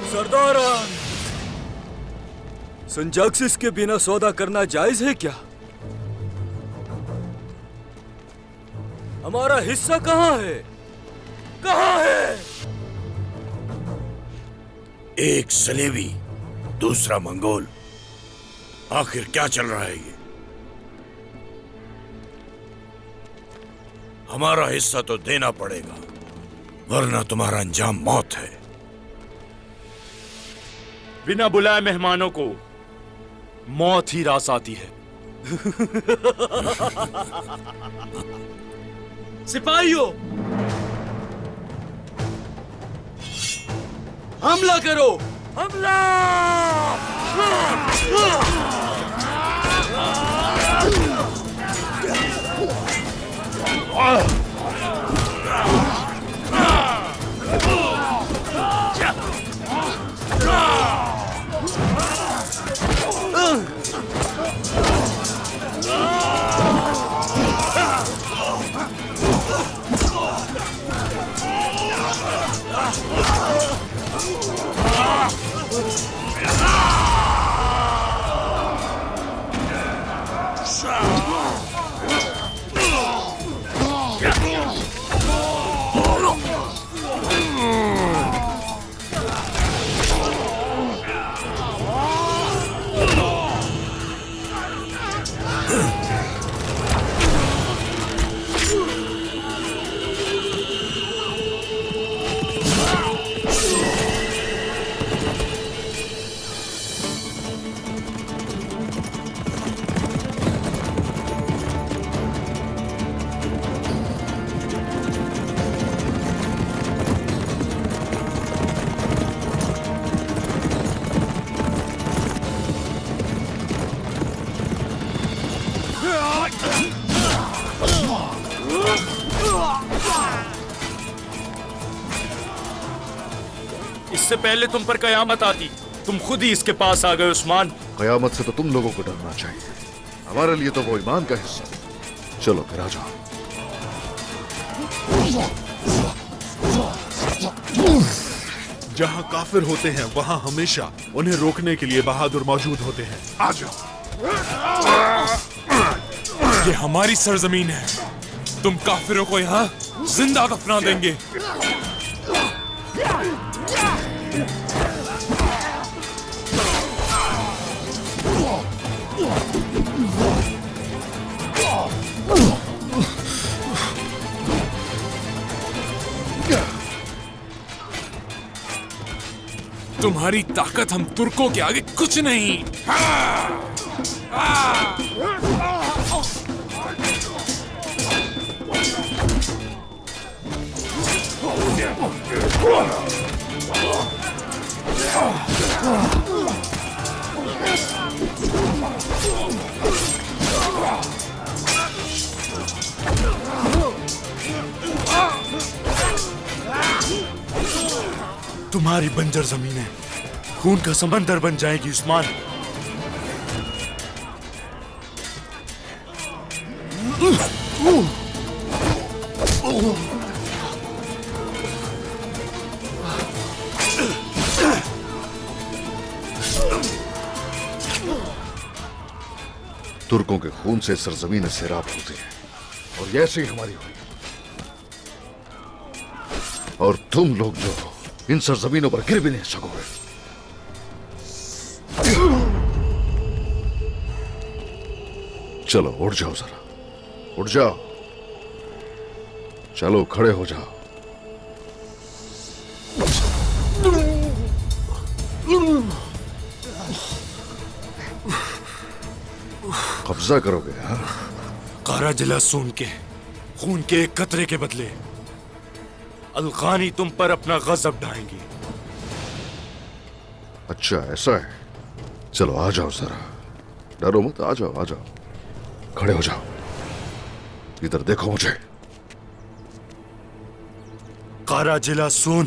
सरदारान, संजाक्सिस के बिना सौदा करना जायज है क्या? हमारा हिस्सा कहाँ है? कहाँ है? एक सलेबी, दूसरा मंगोल। आखिर क्या चल रहा है ये? हमारा हिस्सा तो देना पड़ेगा, वरना तुम्हारा अंजाम मौत है। बिना बुलाए मेहमानों को मौत ही रास आती है। सिपाहियों, हमला करो! हमला! इससे पहले तुम पर कयामत आती, तुम खुद ही इसके पास आ गए उस्मान। कयामत से तो तुम लोगों को डरना चाहिए, हमारे लिए तो वो ईमान का हिस्सा। चलो फिर आ जाओ। जहां काफिर होते हैं वहां हमेशा उन्हें रोकने के लिए बहादुर मौजूद होते हैं। आ जाओ। ये हमारी सरजमीन है, तुम काफिरों को यहाँ जिंदा दफना देंगे। तुम्हारी ताकत हम तुर्कों के आगे कुछ नहीं। तुम्हारी बंजर जमीनें खून का समंदर बन जाएगी उस्मान। तुर्कों के खून से सरजमीन सैराब होती है, और ये ऐसे ही हमारी हुई। और तुम लोग जो इन सरजमीनों पर गिर भी नहीं सकोगे। चलो उठ जाओ, जरा उठ जाओ। चलो खड़े हो जाओ। कब्जा करोगे? हाँ, कारा जिला सून के खून के एक कतरे के बदले अलगानी तुम पर अपना गजब ढाएंगी। अच्छा ऐसा है, चलो आ जाओ, जरा डरो मत, आ जाओ आ जाओ, खड़े हो जाओ, इधर देखो मुझे। कारा जिला सून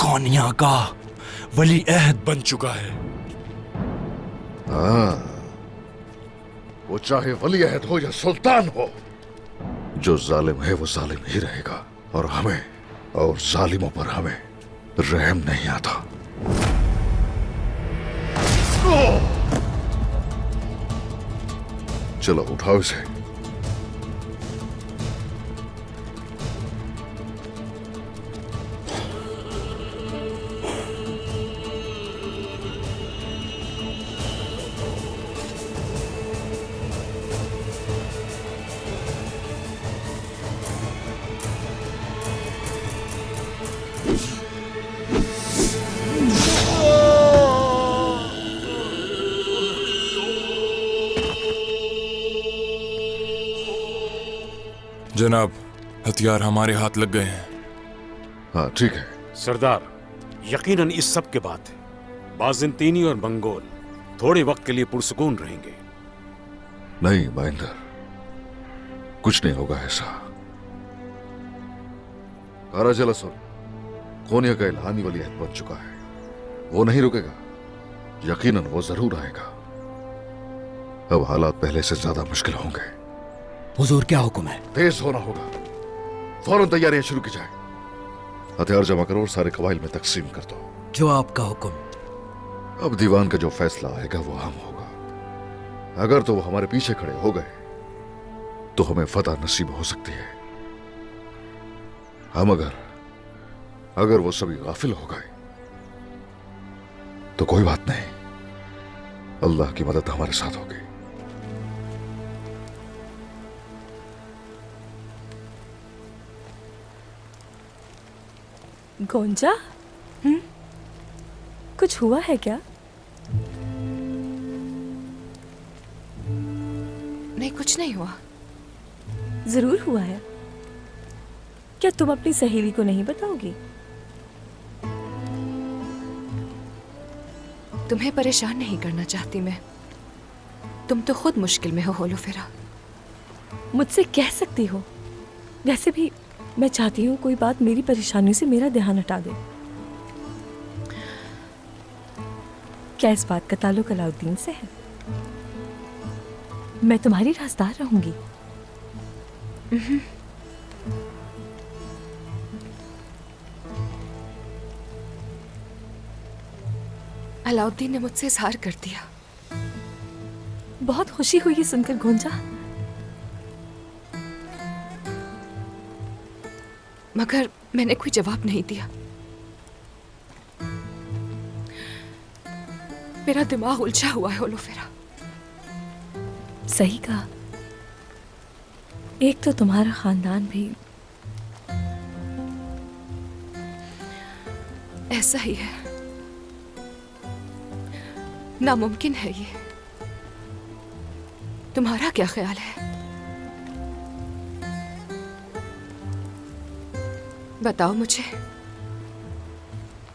कौनिया का वली अहद बन चुका है। हाँ, वो चाहे वली अहद हो या सुल्तान हो, जो जालिम है वो जालिम ही रहेगा, और हमें और जालिमों पर हमें रहम नहीं आता। चलो उठाओ इसे। जनाब, हथियार हमारे हाथ लग गए हैं। हाँ ठीक है। सरदार, यकीनन इस सब के बाद बाज़ंतीनी और मंगोल थोड़े वक्त के लिए पुरसुकून रहेंगे। नहीं महेंद्र, कुछ नहीं होगा ऐसा। काराजला सुन, कोनिया का इल्हानी वलीअहद बन चुका है, वो नहीं रुकेगा। यकीनन वो जरूर आएगा। अब हालात पहले से ज्यादा मुश्किल होंगे। हुजूर क्या हुक्म है? तेज होना होगा, फौरन तैयारियां शुरू की जाए। हथियार जमा करो और सारे कबाइल में तकसीम कर दो। जो आपका हुक्म। अब दीवान का जो फैसला आएगा वो आम होगा। अगर तो वो हमारे पीछे खड़े हो गए तो हमें फतह नसीब हो सकती है। हम अगर वो सभी गाफिल हो गए तो कोई बात नहीं, अल्लाह की मदद हमारे साथ होगी। गोंजा, कुछ हुआ है क्या? नहीं, कुछ नहीं हुआ। जरूर हुआ है। क्या तुम अपनी सहेली को नहीं बताओगी? तुम्हें परेशान नहीं करना चाहती मैं। तुम तो खुद मुश्किल में हो होलोफेरा। मुझसे कह सकती हो। वैसे भी मैं चाहती हूँ कोई बात मेरी परेशानी से मेरा ध्यान हटा दे। क्या इस बात का ताल्लुक अलाउद्दीन से है? मैं तुम्हारी राज़दार रहूंगी। अलाउद्दीन ने मुझसे इजहार कर दिया। बहुत खुशी हुई ये सुनकर गोंजा। मगर मैंने कोई जवाब नहीं दिया। मेरा दिमाग उलझा हुआ है होलोफेरा। सही कहा। एक तो तुम्हारा खानदान भी ऐसा ही है। नामुमकिन है ये। तुम्हारा क्या ख्याल है? बताओ मुझे,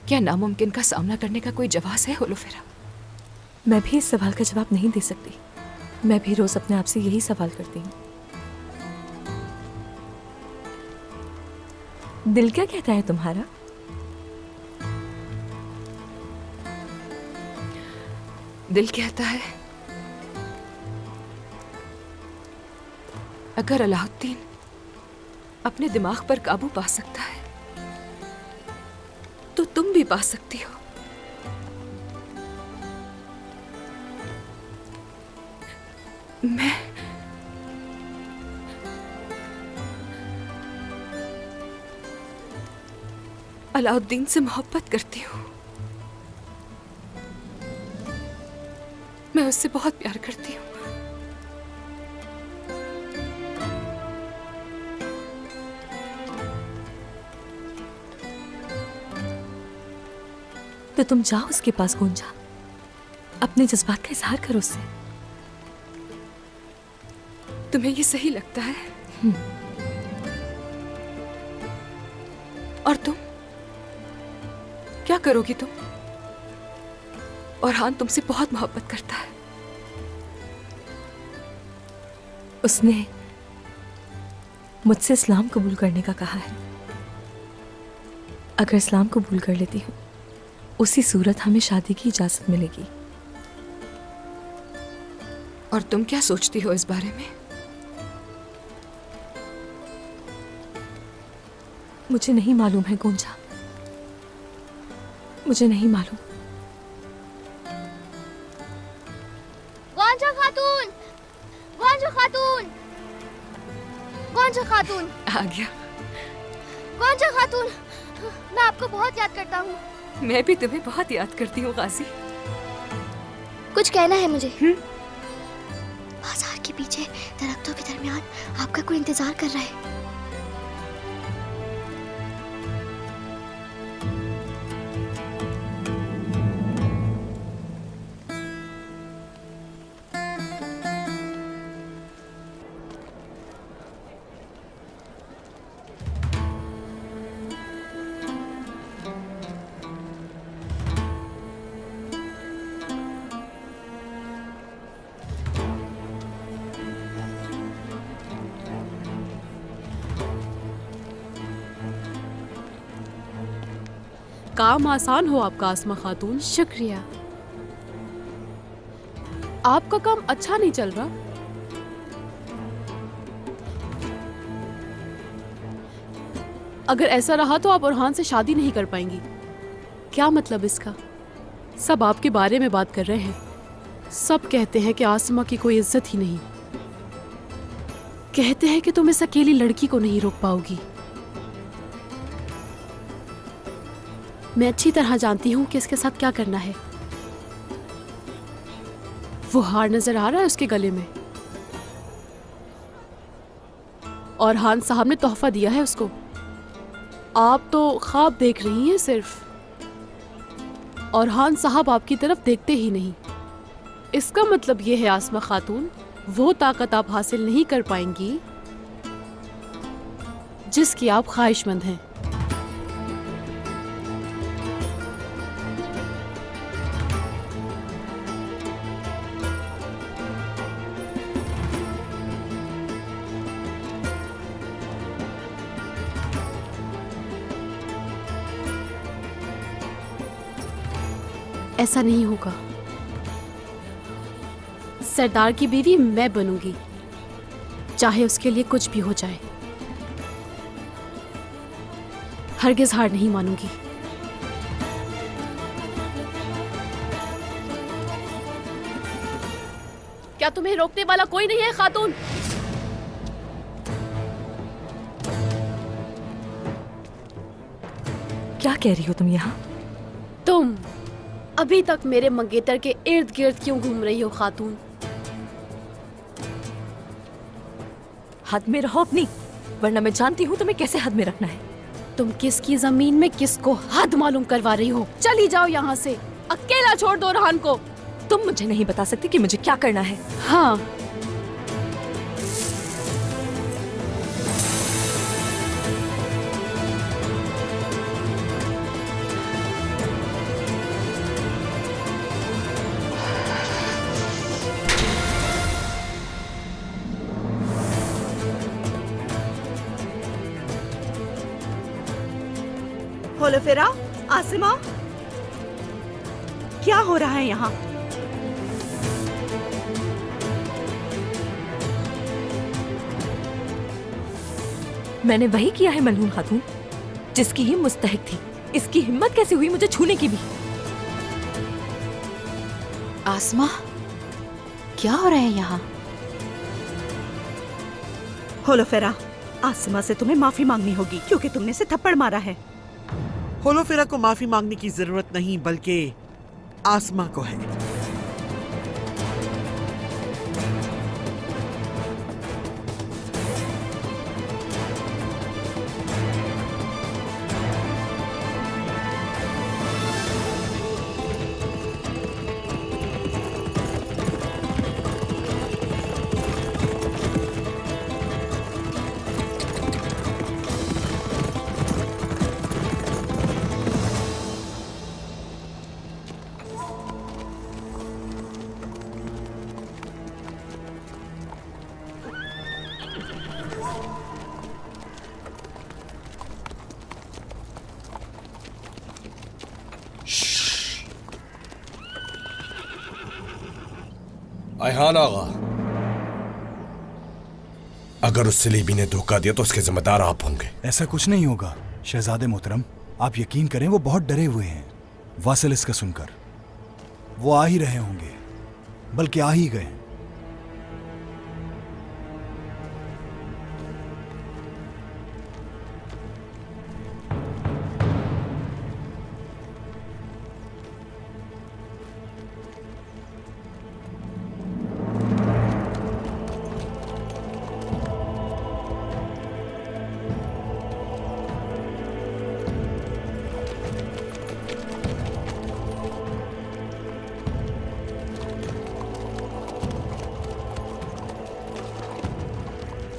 क्या नामुमकिन का सामना करने का कोई जवाब है होलोफेरा? मैं भी इस सवाल का जवाब नहीं दे सकती। मैं भी रोज अपने आप से यही सवाल करती हूँ। दिल क्या कहता है तुम्हारा? दिल कहता है अगर अलाउद्दीन अपने दिमाग पर काबू पा सकता है तो तुम भी पा सकती हो। मैं अलाउद्दीन से मोहब्बत करती हूँ। मैं उससे बहुत प्यार करती हूँ। तो तुम जाओ उसके पास गोंजा, अपने जज्बात का इजहार करो उससे। तुम्हें ये सही लगता है? और तुम क्या करोगी? तुम औरहान तुमसे बहुत मोहब्बत करता है। उसने मुझसे इस्लाम कबूल करने का कहा है। अगर इस्लाम कबूल कर लेती हूँ उसी सूरत हमें शादी की इजाजत मिलेगी। और तुम क्या सोचती हो इस बारे में? मुझे नहीं मालूम है गोंजा। मुझे नहीं मालूम। गोंजा खातून, गोंजा खातून, गोंजा खातून, आ गया। गोंजा खातून, मैं आपको बहुत याद करता हूँ। मैं भी तुम्हें बहुत याद करती हूँ गाजी। कुछ कहना है मुझे? बाजार के पीछे दरख्तों के दरमियान आपका कोई इंतजार कर रहा है। काम आसान हो आपका आसमा खातून। शुक्रिया। आपका काम अच्छा नहीं चल रहा। अगर ऐसा रहा तो आप बुरहान से शादी नहीं कर पाएंगी। क्या मतलब इसका? सब आपके बारे में बात कर रहे हैं। सब कहते हैं कि आसमा की कोई इज्जत ही नहीं। कहते हैं कि तुम इस अकेली लड़की को नहीं रोक पाओगी। मैं अच्छी तरह जानती हूँ कि इसके साथ क्या करना है। वो हार नजर आ रहा है उसके गले में, और हान साहब ने तोहफा दिया है उसको। आप तो ख्वाब देख रही हैं सिर्फ, और हान साहब आपकी तरफ देखते ही नहीं। इसका मतलब ये है आसमा खातून, वो ताकत आप हासिल नहीं कर पाएंगी जिसकी आप ख्वाहिशमंद हैं। ऐसा नहीं होगा। सरदार की बीवी मैं बनूंगी, चाहे उसके लिए कुछ भी हो जाए। हरगिज हार नहीं मानूंगी। क्या तुम्हें रोकने वाला कोई नहीं है खातून? क्या कह रही हो तुम यहाँ? तुम अभी तक मेरे मंगेतर के इर्द गिर्द क्यों घूम रही हो खातून? हद में रहो अपनी, वरना मैं जानती हूँ तुम्हें कैसे हद में रखना है। तुम किसकी जमीन में किसको हद मालूम करवा रही हो? चली जाओ यहाँ से, अकेला छोड़ दो रहान को। तुम मुझे नहीं बता सकती कि मुझे क्या करना है। हाँ, होलोफेरा, आसिमा, क्या हो रहा है यहाँ? मैंने वही किया है मलहून खातून, जिसकी ही मुस्तहिक थी। इसकी हिम्मत कैसे हुई मुझे छूने की भी? आसमा, क्या हो रहा है यहाँ? होलोफेरा, आसिमा से तुम्हें माफी मांगनी होगी क्योंकि तुमने इसे थप्पड़ मारा है। होलोफेरा को माफी मांगने की जरूरत नहीं, बल्कि आसमा को है। ayhan आगा, अगर उस सलीबी ने धोखा दिया तो उसके जिम्मेदार आप होंगे। ऐसा कुछ नहीं होगा शहजादे मोहतरम, आप यकीन करें, वो बहुत डरे हुए हैं। वासिलिस का सुनकर। वो आ ही रहे होंगे, बल्कि आ ही गए।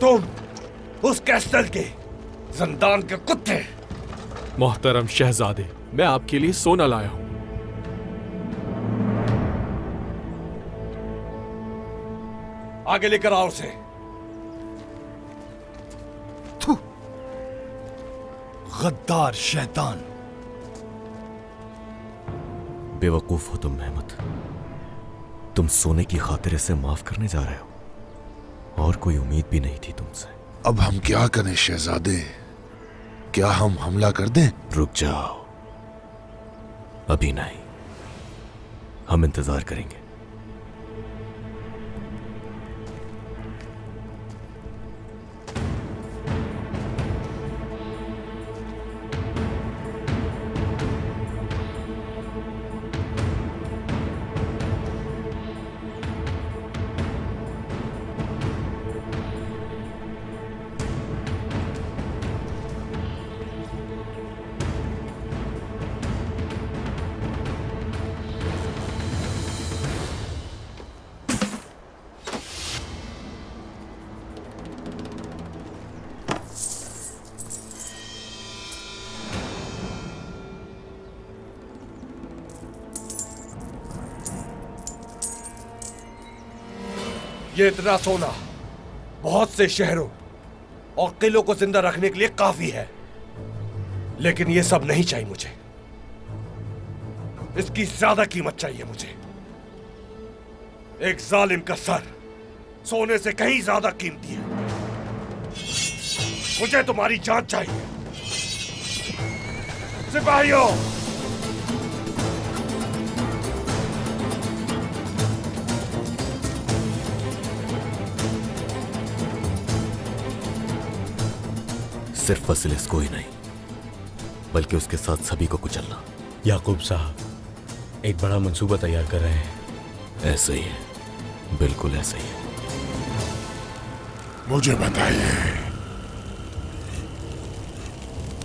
तुम उस कैस्टल के जिंदान के कुत्ते। मोहतरम शहजादे, मैं आपके लिए सोना लाया हूं। आगे लेकर आओ उसे। गद्दार शैतान। बेवकूफ हो तुम मेहमत। तुम सोने की खातिर इसे माफ करने जा रहे हो, और कोई उम्मीद भी नहीं थी तुमसे। अब हम क्या करें शहजादे? क्या हम हमला कर दें? रुक जाओ, अभी नहीं, हम इंतजार करेंगे। ये इतना सोना बहुत से शहरों और किलों को जिंदा रखने के लिए काफी है, लेकिन ये सब नहीं चाहिए मुझे। इसकी ज्यादा कीमत चाहिए मुझे। एक जालिम का सर सोने से कहीं ज्यादा कीमती है। मुझे तुम्हारी जान चाहिए। सिपाहियों, सिर्फ वसीलिस को ही नहीं, बल्कि उसके साथ सभी को कुचलना। याकूब साहब एक बड़ा मंसूबा तैयार कर रहे हैं। ऐसे ही है, बिल्कुल ऐसे ही है। मुझे बताइए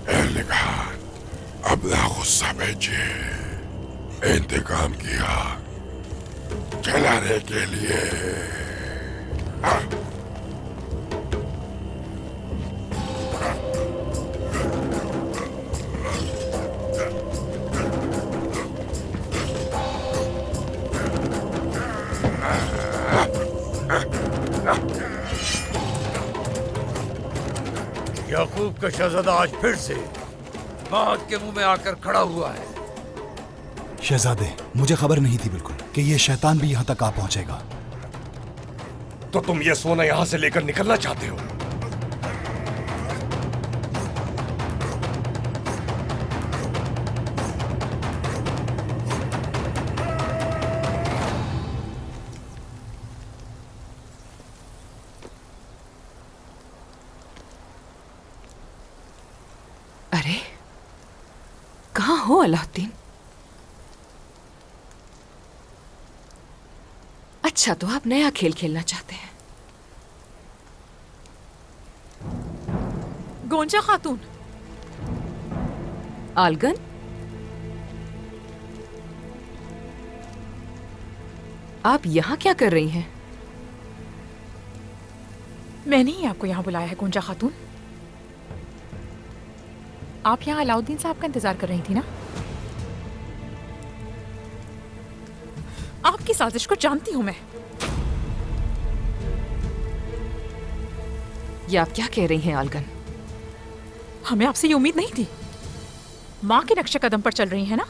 एहलखान, अपना गुस्सा भेजिए। इंतकाम की आग जलाने के लिए। याकूब का शहजादा आज फिर से मौत के मुंह में आकर खड़ा हुआ है। शहजादे, मुझे खबर नहीं थी बिल्कुल कि ये शैतान भी यहाँ तक आ पहुंचेगा। तो तुम ये सोना यहाँ से लेकर निकलना चाहते हो? अरे कहाँ हो अलाउद्दीन? अच्छा, तो आप नया खेल खेलना चाहते हैं। गोंजा खातून। आलगन, आप यहाँ क्या कर रही हैं? मैंने ही आपको यहाँ बुलाया है गोंजा खातून। आप यहाँ अलाउद्दीन साहब का इंतजार कर रही थी ना? आपकी साजिश को जानती हूं मैं। ये आप क्या कह रही हैं आलगन? हमें आपसे ये उम्मीद नहीं थी। माँ के नक्शे कदम पर चल रही है ना?